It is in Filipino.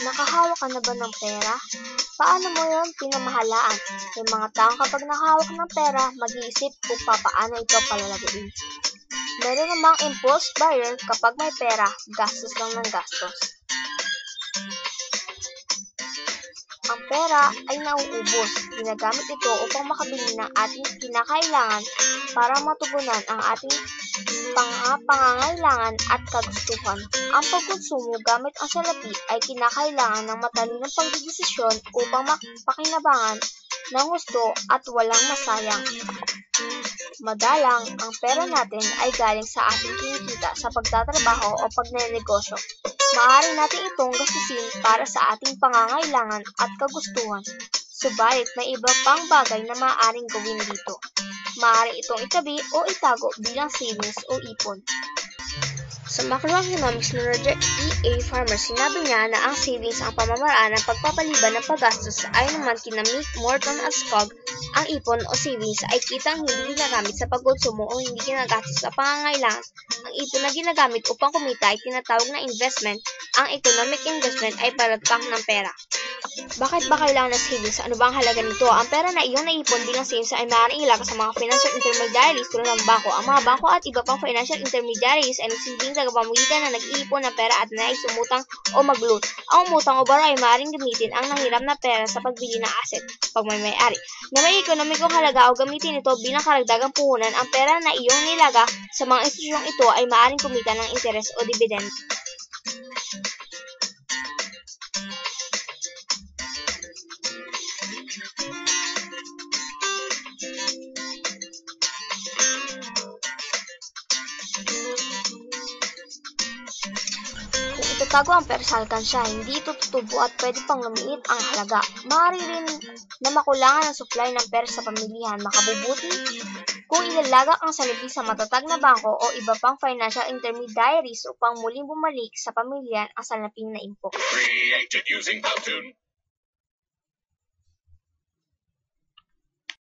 Nakahawak ka na ba ng pera? Paano mo yon pinamahalaan? May mga taong kapag nakahawak ng pera, mag-iisip kung paano ito palalaguin. Meron namang impulse buyer kapag may pera, gastos lang ng gastos. Ang pera ay nauubos. Ginagamit ito upang makabili ng ating kinakailangan para matugunan ang ating pangangailangan at kagustuhan. Ang pagkonsumo gamit ang salapi ay kinakailangan ng matalinong pagdedesisyon upang mapakinabangan ng gusto at walang masayang. Madalang, ang pera natin ay galing sa ating kinikita sa pagtatrabaho o pagnenegosyo. Maaari natin itong gastusin para sa ating pangangailangan at kagustuhan. Subalit may iba pang bagay na maaaring gawin dito. Maaari itong itabi o itago bilang savings o ipon. Sa macroeconomics ni Roger E. A. Farmer, sinabi niya na ang savings ang pamamaraan ng pagpapaliban ng paggastos. Ayon naman kina Mick Morton at Skog, ang ipon o savings ay kitang hindi ginagamit sa pagkonsumo o hindi ginagastos sa pangangailangan. Ang ipon na ginagamit upang kumita ay tinatawag na investment. Ang economic investment ay palagpak ng pera. Bakit ba kailangan ng savings? Ano ba ang halaga nito? Ang pera na iyong naipon bilang savings ay maaaring ilagay sa mga financial intermediaries tulad ng bangko. Ang mga bangko at iba pang financial intermediaries ay nagsilbing tagapamagitan na nag-iipon ng pera at nais umutang o mag-loan. Ang umutang o borrow ay maaaring gamitin ang nahiram na pera sa pagbili ng asset, pagmamay-ari, na may ekonomikong halaga o gamitin ito bilang karagdagang puhunan. Ang pera na iyong nilaga sa mga institusyong ito ay maaaring kumita ng interes o dividend. Kung itatago ang pera sa alkansya, hindi ito tutubo at pwede pang lumiit ang halaga. Maaari rin na makulangan ang supply ng pera sa pamilihan. Makabubuti kung ilalagak ang salapi sa matatag na bangko o iba pang financial intermediaries upang muling bumalik sa pamilya ang salaping naimpok. Created using Powtoon.